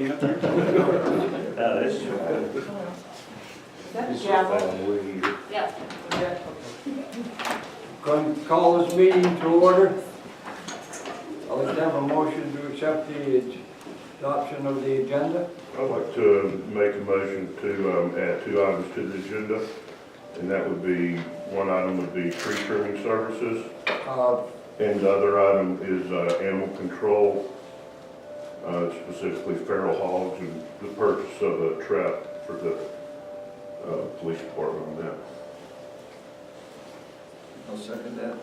meeting up there? This is Yeah. Going to call this meeting to order. I'll let have a motion to accept the adoption of the agenda. I'd like to make a motion to add 2 items to the agenda, and that would be, one item would be tree trimming services, and the other item is animal control, specifically feral hogs, and the purchase of a trap for the police department on that. I'll second that.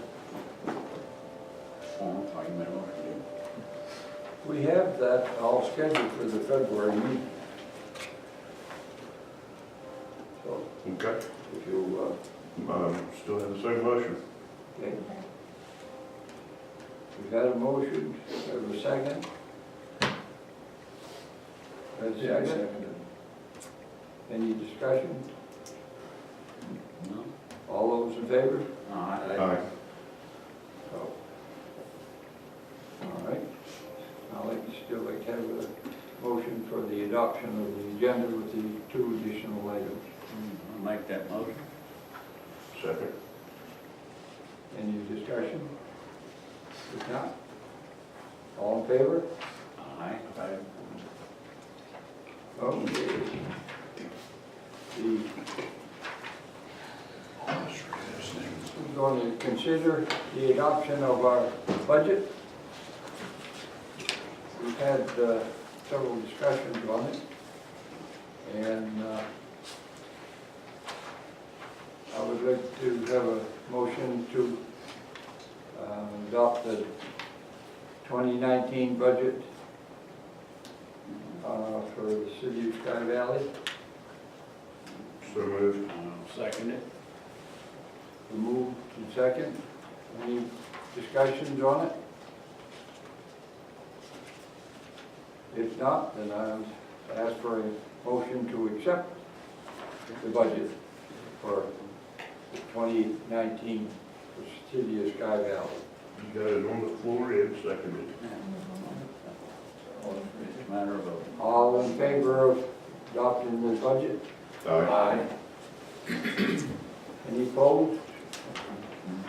We have that all scheduled for the February meeting. So Okay. if you, Still have the same motion. okay. We've had a motion, we have a second. Have a second. Any discussion? No. All those in favor? Aye. So, all right. I'd like to still like to have a motion for the adoption of the agenda with the 2 additional items. I'll make that motion. Second. Any discussion? If not, all in favor? Aye. Okay. We're going to consider the adoption of our budget. We've had several discussions on it, and I would like to have a motion to adopt the 2019 budget for the city of Sky Valley. So moved. Second it. Moved and second. Any discussions on it? If not, then I'll ask for a motion to accept the budget for 2019 for the city of Sky Valley. You got it on the floor and seconded. It's a matter of voting. All in favor of adopting the budget? Aye. Any opposed?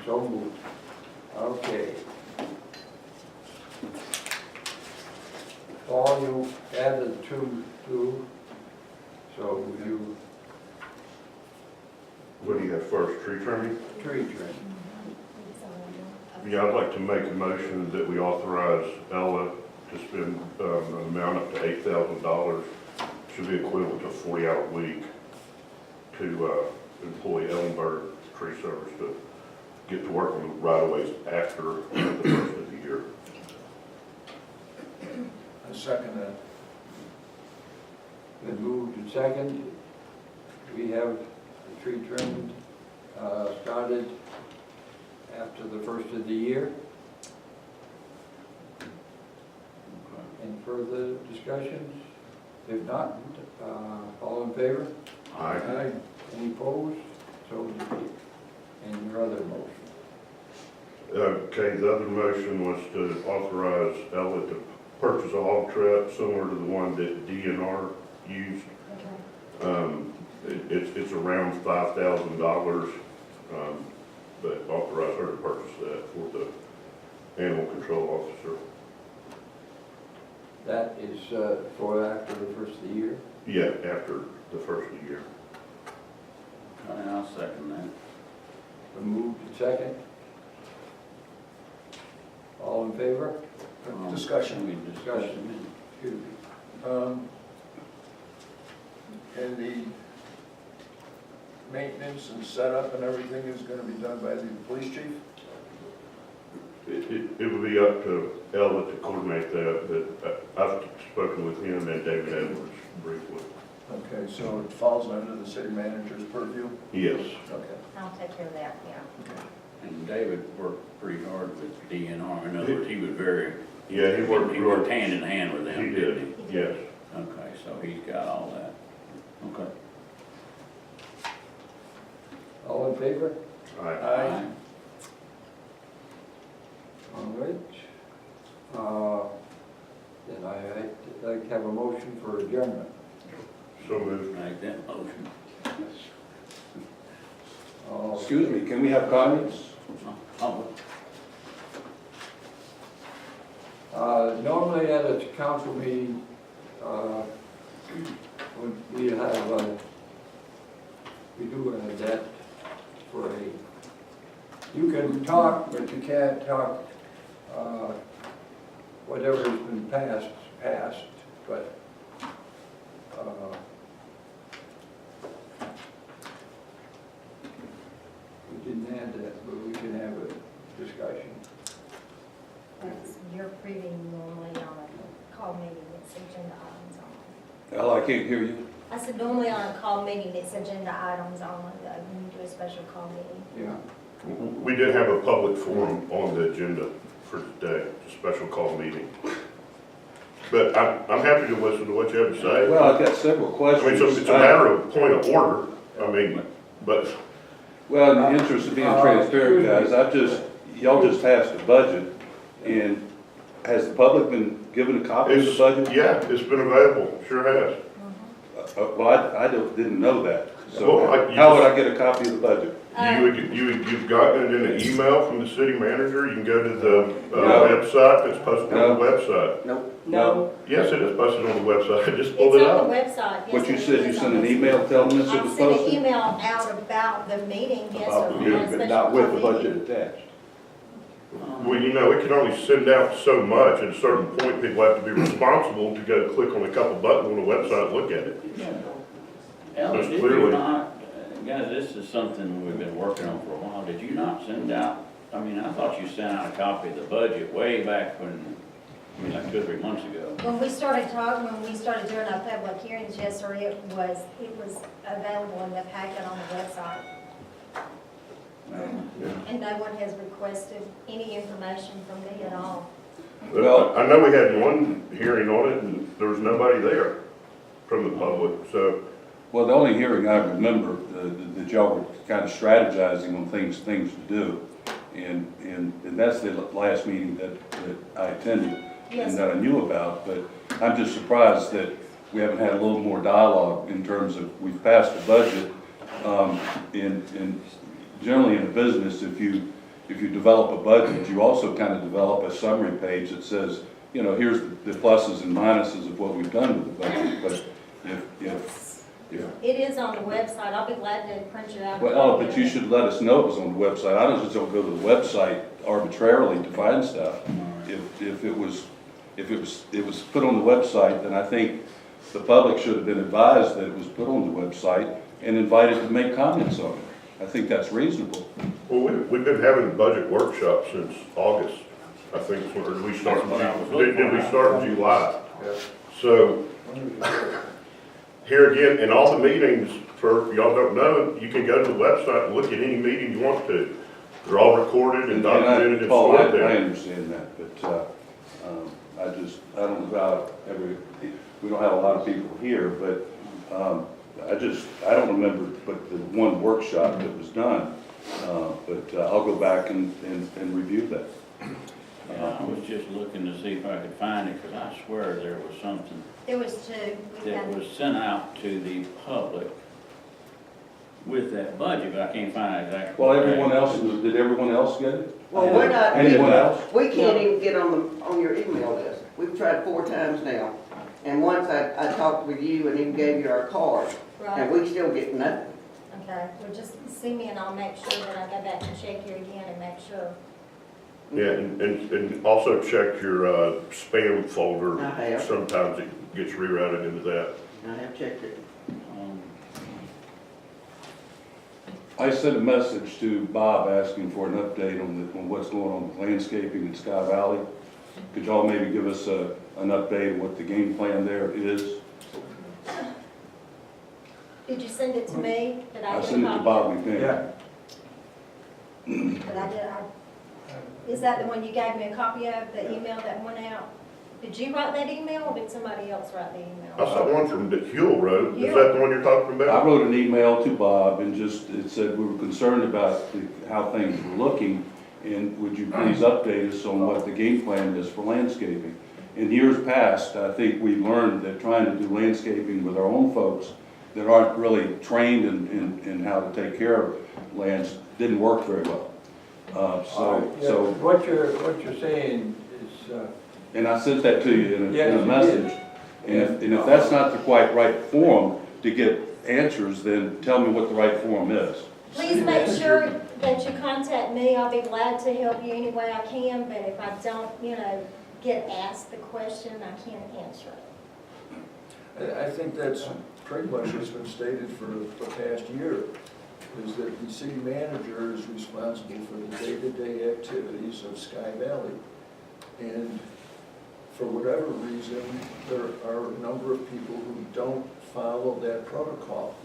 So moved. Okay. Paul, you added two, so you What do you have first, tree trimming? tree trim. Yeah, I'd like to make a motion that we authorize Ella to spend an amount up to $8,000, should be equivalent to a 40-hour week, to employ Ellenberg Tree Service to get to work on the right-of-ways after the first of the year. I second that. Been moved and second. We have the tree trim started after the first of the year. Any further discussions? If not, all in favor? Aye. Any opposed? So defeated. And your other motion? Okay, the other motion was to authorize Ella to purchase a hog trap similar to the one that DNR used. It's around $5,000, but authorize her to purchase that for the animal control officer. That is for after the first of the year? Yeah, after the first of the year. Okay, I'll second that. Been moved and second. All in favor? Discussion. We discussion. Excuse me. And the maintenance and setup and everything is gonna be done by the police chief? It would be up to Ella to coordinate that, but I've spoken with him and David Edwards briefly. Okay, so it falls under the city manager's purview? Yes. Okay. I'll take care of that, yeah. And David worked pretty hard with DNR. In other words, he was very, Yeah, he worked. he worked hand in hand with them, He didn't did, he? yes. Okay, so he's got all that. Okay. All in favor? Aye. All right. Then I like to have a motion for adjournment. So moved. Make that motion. Excuse me, can we have comments? Normally at a council meeting, we have, we do that for you can talk, but you can't talk, whatever's been passed, but, we didn't add that, but we can have a discussion. You're approving normally on a call meeting, it's agenda items only. Well, I can't hear you. I said normally on a call meeting, it's agenda items only, though, when you do a special call meeting. Yeah. We did have a public forum on the agenda for today, a special call meeting. But I'm happy to listen to what you have to say. Well, I've got several I questions. mean, it's a matter of point of order, I mean, but, Well, in the interest of being transparent, guys, y'all just passed a budget, and has the public been given a copy of the budget? yeah, it's been available, sure has. Well, I didn't know that, so Well, how would I get a copy of the budget? You've gotten it in an email from the city manager, you can go to the No. website, it's posted on the website. No. Yes, it is posted on the website, I just It's pulled it on the up. website, yes. What you it said, is you on sent an the- email telling us it I was sent an posted? email out about the meeting, yes, About sir. the on a meeting, special but not with the call budget meeting. attached. Well, you know, it can only send out so much, at a certain point, people have to be responsible to go click on a couple buttons on the website and look at it. Ellis, Just did clearly. you not, guys, this is something we've been working on for a while, did you not send out, I mean, I thought you sent out a copy of the budget way back when, I mean, like 2 or 3 months ago. When we started talking, when we started doing our public hearings, yes, sir, it was available in the packet on the website. And no one has requested any information from me at all. Well, I know we had one hearing on it, and there was nobody there from the public, so, Well, the only hearing I remember, that y'all were kind of strategizing on things to do, and that's the last meeting that I attended Yes, and that I knew about, but I'm just surprised that we haven't had a little more dialogue in terms of, we've passed the budget, and generally in a business, if you develop a budget, you also kind of develop a summary page that says, you know, here's the pluses and minuses of what we've done with the budget, but if it is on the website. I'll be glad to print you out. a well, copy but of you it. should let us know it was on the website. I just don't go to the website arbitrarily to find stuff. If it was put on the website, then I think the public should have been advised that it was put on the website and invited to make comments on it. I think that's reasonable. well, we've been having budget workshops since August, I think, or did we start, That's what I was looking did we for. start in July? Yeah. So, here again, in all the meetings, for y'all don't know, you can go to the website and look at any meeting you want to. They're all recorded and documented and Paul, stored I there. understand that, but I don't know how we don't have a lot of people here, but I don't remember but the one workshop that was done, but I'll go back and review that. Yeah, I was just looking to see if I could find it, because I swear there was something There was two. We that got- was sent out to the public with that budget, but I can't find it exactly. Well, did everyone else get it? Well, we're not, Anyone else? we can't even get on your email list. We've tried 4 times now. And once I talked with you and even gave you our card, and Right, we still get nothing. okay. Well, just see me and I'll make sure that I go back and check here again and make sure. Yeah, and also check your spam folder. I have. Sometimes it gets rerouted into that. I have checked it. I sent a message to Bob asking for an update on what's going on with landscaping in Sky Valley. Could y'all maybe give us an update of what the game plan there is? Did you send it to me? Did I I get a sent it to copy? Bob McNair. Yeah. But is that the one you gave me a copy of, the email that went out? Did you write that email or did somebody else write the I email? saw one from that Huell wrote. Is Huell. that the one you're talking I about? wrote an email to Bob and it said we were concerned about how things were looking, and would you please update us on what the game plan is for landscaping? in years past, I think we've learned that trying to do landscaping with our own folks that aren't really trained in how to take care of lands didn't work very well. So, What you're saying is, and I sent that to you in Yes, a you message. did. And if that's not the quite right forum to get answers, then tell me what the right forum is. Please make sure that you contact me. I'll be glad to help you any way I can, but if I don't, get asked the question, I can't answer it. I think that's pretty much what's been stated for the past year, is that the city manager is responsible for the day-to-day activities of Sky Valley. And for whatever reason, there are a number of people who don't follow that protocol.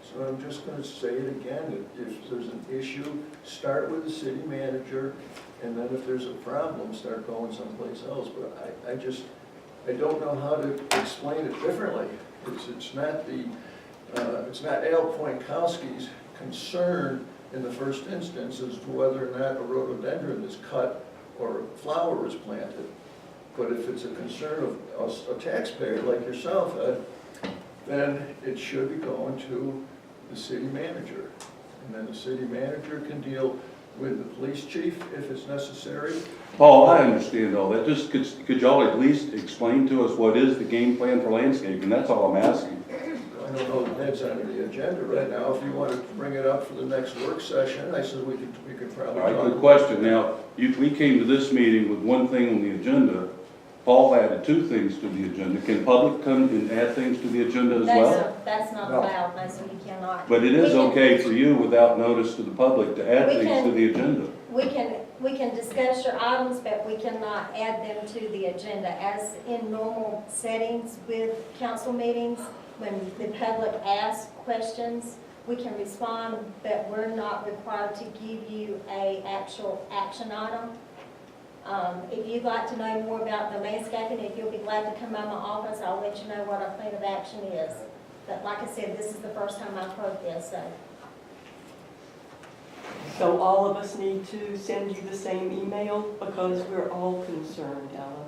So I'm just going to say it again, if there's an issue, start with the city manager, and then if there's a problem, start going someplace else. But I don't know how to explain it differently. It's not Al Poinkowski's concern in the first instance as to whether or not a rhododendron is cut or a flower is planted. But if it's a concern of a taxpayer like yourself, Ed, then it should be going to the city manager. And then the city manager can deal with the police chief if it's necessary. Paul, I understand all that. Just could y'all at least explain to us what is the game plan for landscaping? That's all I'm asking. I don't know if that's on the agenda right now. If you want to bring it up for the next work session, I said we could probably All right, talk. good question. Now, we came to this meeting with one thing on the agenda. Paul added two things to the agenda. Can public come and add things to the agenda as well? That's not No. allowed, no, so you cannot. But it is We can- okay for you without notice to the public to add We things can- to the agenda. We can discuss your items, but we cannot add them to the agenda. As in normal settings with council meetings, when the public asks questions, we can respond, but we're not required to give you a actual action item. If you'd like to know more about the landscaping, if you'll be glad to come by my office, I'll let you know what our plan of action is. But like I said, this is the first time I've heard this, so. So all of us need to send you the same email because we're all concerned, Ella.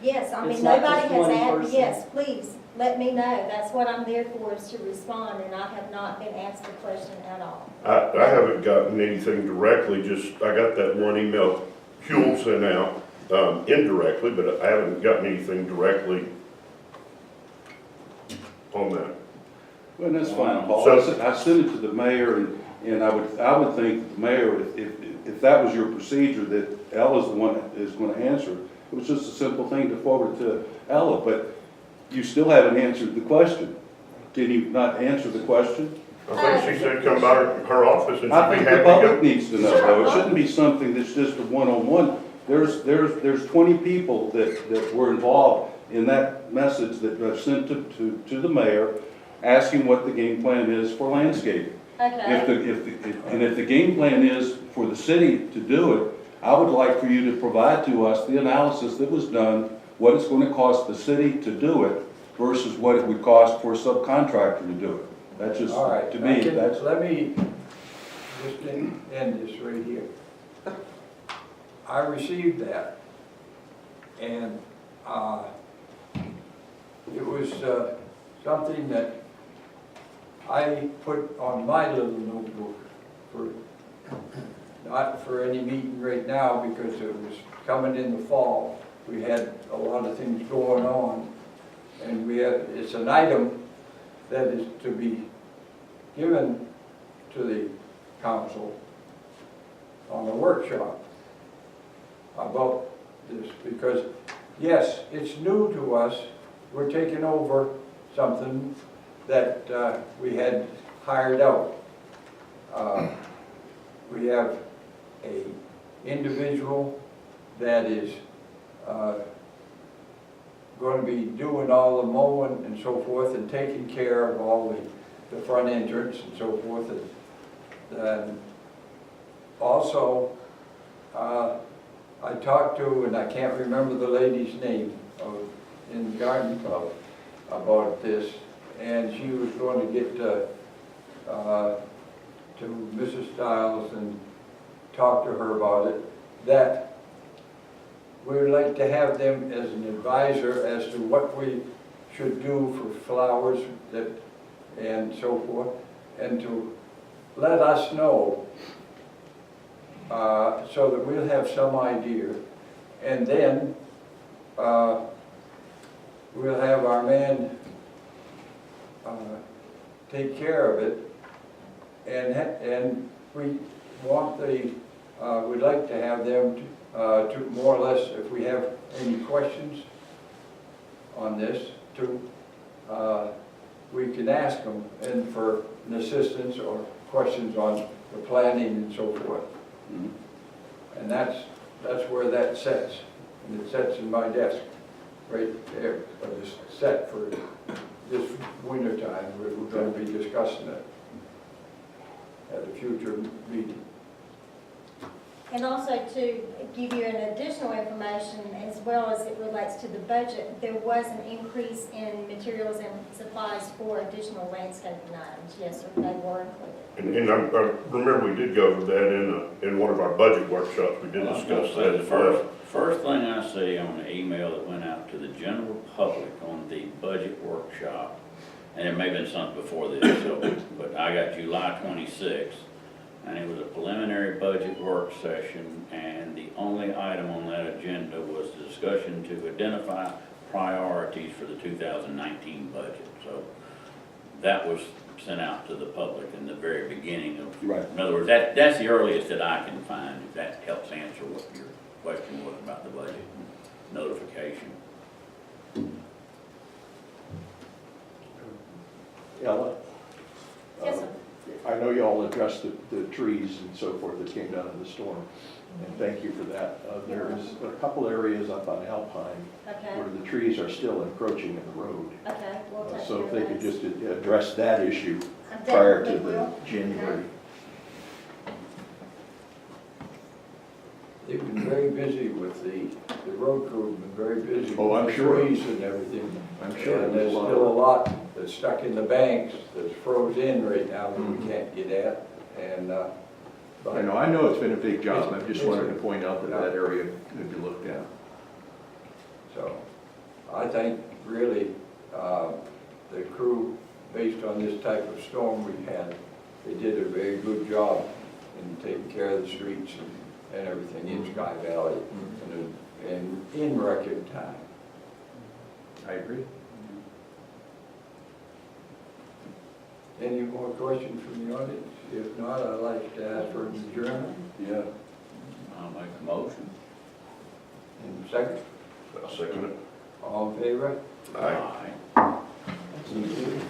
Yes, I mean, It's not nobody just has one asked, person. yes, please, let me know. That's what I'm there for, is to respond, and I have not been asked a question at all. I haven't gotten anything directly, I got that one email Huel sent out, indirectly, but I haven't gotten anything directly on that. Well, that's fine, Paul. So- I sent it to the mayor, and I would think that the mayor, if that was your procedure, that Ella's the one that is gonna answer. It was just a simple thing to forward to Ella, but you still haven't answered the question. Can you not answer the question? I think she said come by her office and I she'd be think happy the to public go. needs to know, though. It shouldn't be something that's just a one-on-one. There's 20 people that were involved in that message that I've sent to the mayor, asking what the game plan is for landscaping. Okay, If the game plan is for the city to do it, I would like for you to provide to us the analysis that was done, what it's going to cost the city to do it versus what it would cost for a subcontractor to do it. That's just, all right. to me, that's. Let me just end this right here. I received that, and it was something that I put on my little notebook not for any meeting right now because it was coming in the fall. We had a lot of things going on, and it's an item that is to be given to the council on a workshop about this, because yes, it's new to us. We're taking over something that we had hired out. We have a individual that is going to be doing all the mowing and so forth and taking care of all the front entrance and so forth. And also, I talked to, and I can't remember the lady's name in the garden club about this, and she was going to get to Mrs. Stiles and talk to her about it, that we would like to have them as an advisor as to what we should do for flowers that, and so forth, and to let us know, so that we'll have some idea. And then, we'll have our man, take care of it. And we want the, we'd like to have them to more or less, if we have any questions on this, we can ask them, and for an assistance or questions on the planning and so forth. Mhm. And that's where that sits, and it sits in my desk, right there, but it's set for this winter time. We're going to be discussing it at a future meeting. And also to give you an additional information as well as it relates to the budget, there was an increase in materials and supplies for additional landscaping items. Yes, sir, they were included. And I remember we did go over that in one of our budget workshops, we did discuss that as well. First thing I see on the email that went out to the general public on the budget workshop, and it may have been something before this, but I got July 26th, and it was a preliminary budget work session, and the only item on that agenda was the discussion to identify priorities for the 2019 budget. So that was sent out to the public in the very beginning of, Right. in other words, that's the earliest that I can find, if that helps answer what your question was about the budget notification. Ella? Yes, sir. I know you all addressed the trees and so forth that came down in the storm, and thank you for that. There is a couple areas up on Alpine Okay, where the trees are still encroaching in the road. okay, we'll take So if care they of could those. just address that issue I prior to definitely the will. January. They've been very busy with the road crew, have been very busy. Oh, I'm with the sure. trees and everything. I'm sure And there's there's a lot still a of, lot that's stuck in the banks, that's froze in right now that we can't get at, and, but. I know it's been a big job, I just wanted to point out that Yeah. that area could be looked at. So, I think really, the crew, based on this type of storm we had, they did a very good job in taking care of the streets and everything in Sky Valley, and in record time. I agree. Any more questions from the audience? If not, I'd like to ask for an adjournment. Yeah. I'll make a motion. And second, I'll second it. all in favor? Aye. Me too.